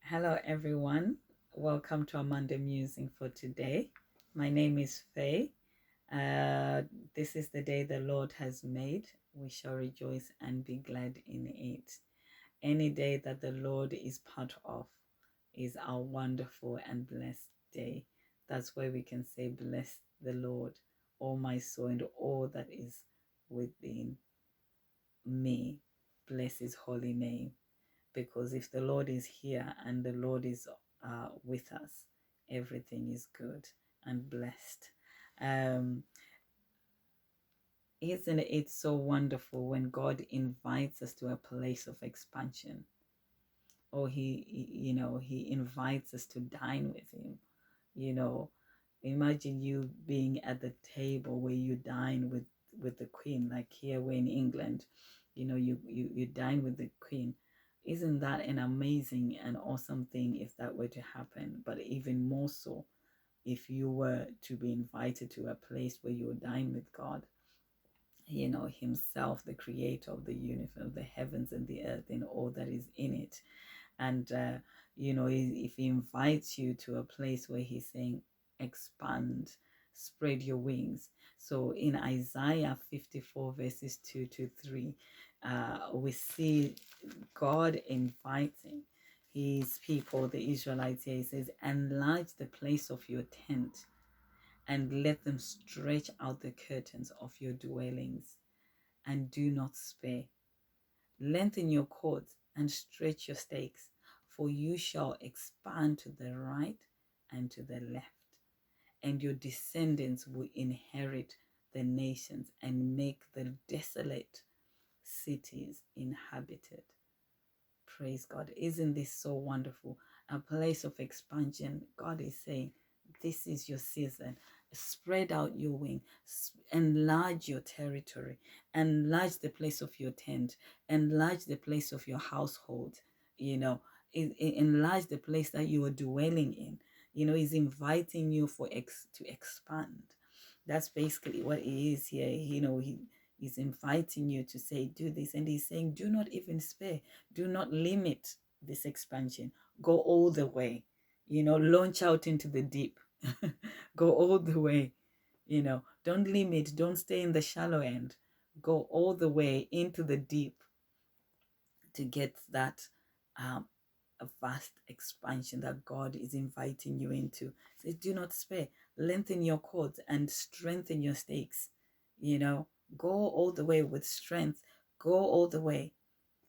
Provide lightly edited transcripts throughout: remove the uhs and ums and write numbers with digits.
Hello, everyone. Welcome to Amanda Musing for today. My name is Faye. Uh, this is the day the Lord has made. We shall rejoice and be glad in it. Any day that the Lord is part of is our wonderful and blessed day. That's why we can say, Bless the Lord, all my soul, and all that is within me. Bless his holy name. Because if the Lord is here and the Lord is with us, everything is good and blessed. Um, isn't it so wonderful when God invites us to a place of expansion? Or he invites us to dine with him. You know, imagine you being at the table where you dine with the queen, like here we're in England. You dine with the queen. Isn't that an amazing and awesome thing if that were to happen? But even more so if you were to be invited to a place where you dine with God, himself, the creator of the universe, the heavens and the earth and all that is in it. And if he invites you to a place where he's saying, expand, spread your wings. So in Isaiah 54 verses 2 to 3, we see God inviting his people, the Israelites. Here he says, enlarge the place of your tent and let them stretch out the curtains of your dwellings, and do not spare. Lengthen your cords and stretch your stakes, for you shall expand to the right and to the left, and your descendants will inherit the nations and make the desolate cities inhabited. Praise God. Isn't this so wonderful? A place of expansion. God is saying, this is your season. Spread out your wing, enlarge your territory, enlarge the place of your tent, enlarge the place of your household, enlarge the place that you are dwelling in. He's inviting you to expand. That's basically what he is here. He's inviting you to say, do this. And he's saying, do not even spare. Do not limit this expansion. Go all the way. Launch out into the deep. Go all the way. Don't limit. Don't stay in the shallow end. Go all the way into the deep to get that a vast expansion that God is inviting you into. Say, do not spare. Lengthen your cords and strengthen your stakes. Go all the way with strength. Go all the way.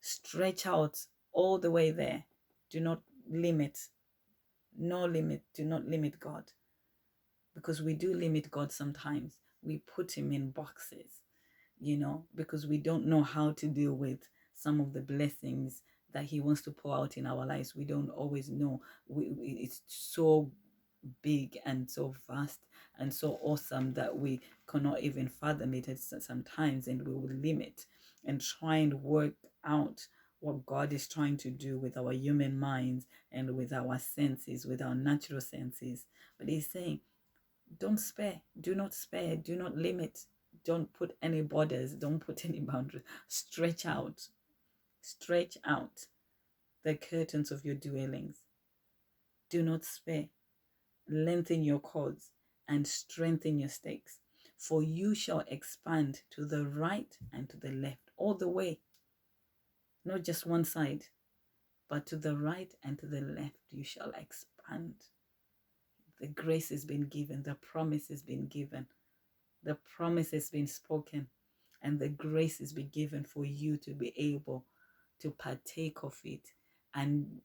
Stretch out all the way there. Do not limit. No limit. Do not limit God. Because we do limit God sometimes. We put him in boxes, because we don't know how to deal with some of the blessings that he wants to pour out in our lives. We don't always know. It's so big and so vast and so awesome that we cannot even fathom it sometimes, and we will limit and try and work out what God is trying to do with our human minds and with our senses, with our natural senses. But he's saying, don't spare, do not spare, do not limit, don't put any borders, don't put any boundaries. Stretch out the curtains of your dwellings. Do not spare. Lengthen your cords and strengthen your stakes, for you shall expand to the right and to the left, all the way, not just one side, but to the right and to the left you shall expand. The grace has been given, the promise has been given, the promise has been spoken, and the grace has been given for you to be able to partake of it and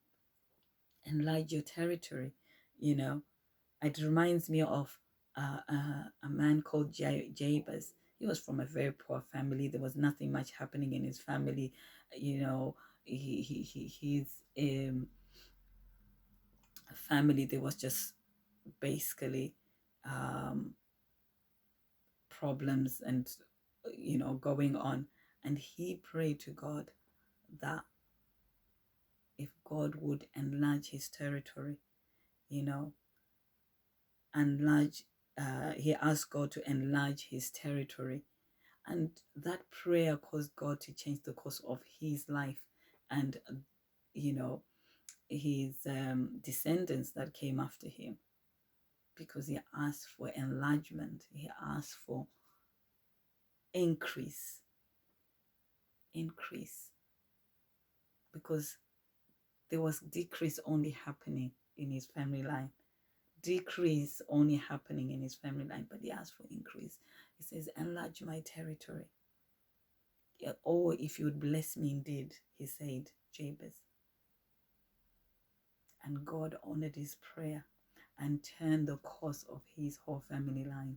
enlarge your territory. It reminds me of a man called Jabez. He was from a very poor family. There was nothing much happening in his family. His family, there was just basically um, problems and going on. And he prayed to God that if God would enlarge his territory, enlarge he asked God to enlarge his territory. And that prayer caused God to change the course of his life. And descendants that came after him, because he asked for enlargement. He asked for increase, increase, because there was decrease only happening in his family line. Decrease only happening in his family line, but he asked for increase. He says, enlarge my territory. Oh, if you would bless me indeed, he said, Jabez. And God honored his prayer and turned the course of his whole family line.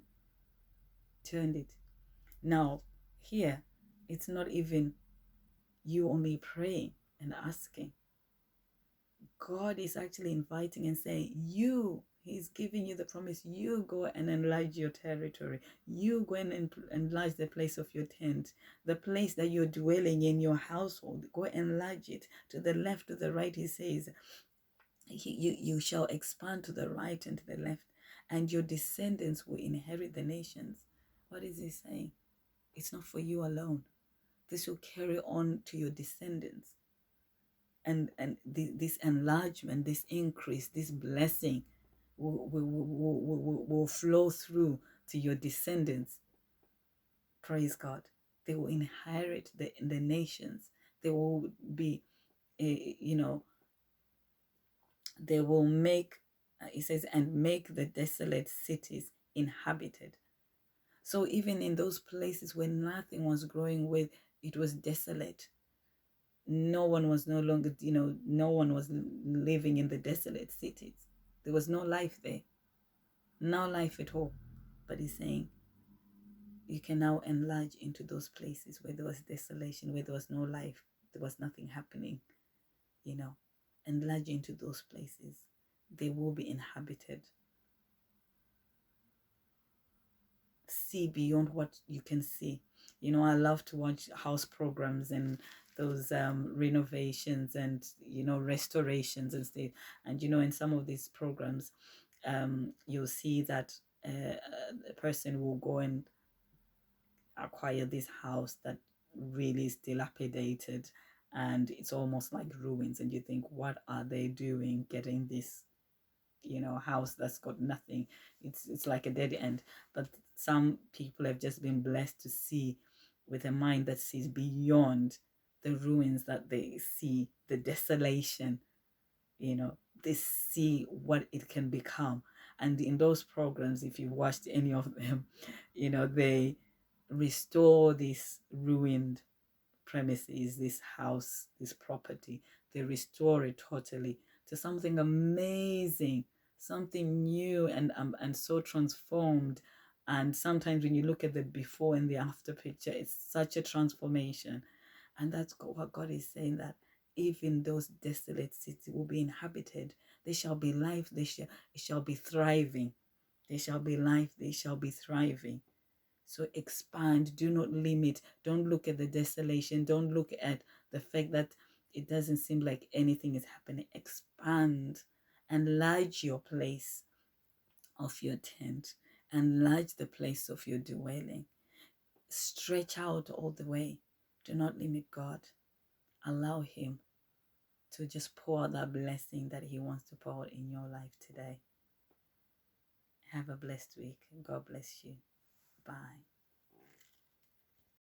Turned it. Now, here, it's not even you only praying and asking. God is actually inviting and saying, He's giving you the promise, you go and enlarge your territory. You go and enlarge the place of your tent, the place that you're dwelling in, your household. Go enlarge it. To the left, to the right, he says, you shall expand to the right and to the left, and your descendants will inherit the nations. What is he saying? It's not for you alone. This will carry on to your descendants. And this enlargement, this increase, this blessing will flow through to your descendants. Praise God. They will inherit the nations. They will be, they will make, it says, and make the desolate cities inhabited. So even in those places where nothing was growing, with it was desolate, no one was no longer, no one was living in the desolate cities. There was no life there, no life at all. But he's saying you can now enlarge into those places where there was desolation, where there was no life, there was nothing happening, enlarge into those places. They will be inhabited. See beyond what you can see. I love to watch house programs and those renovations and restorations and stuff. And in some of these programs, you'll see that a person will go and acquire this house that really is dilapidated, and it's almost like ruins, and you think, what are they doing getting this house that's got nothing? It's like a dead end. But some people have just been blessed to see with a mind that sees beyond the ruins, that they see the desolation, they see what it can become. And in those programs, if you watched any of them, they restore this ruined premises, this house, this property. They restore it totally to something amazing, something new, and so transformed. And sometimes when you look at the before and the after picture, it's such a transformation. And that's what God is saying, that even those desolate cities will be inhabited. They shall be life. It shall be thriving. They shall be life. They shall be thriving. So expand, do not limit. Don't look at the desolation. Don't look at the fact that it doesn't seem like anything is happening. Expand, enlarge your place of your tent, enlarge the place of your dwelling. Stretch out all the way. Do not limit God. Allow Him to just pour that blessing that He wants to pour in your life today. Have a blessed week. God bless you. Bye.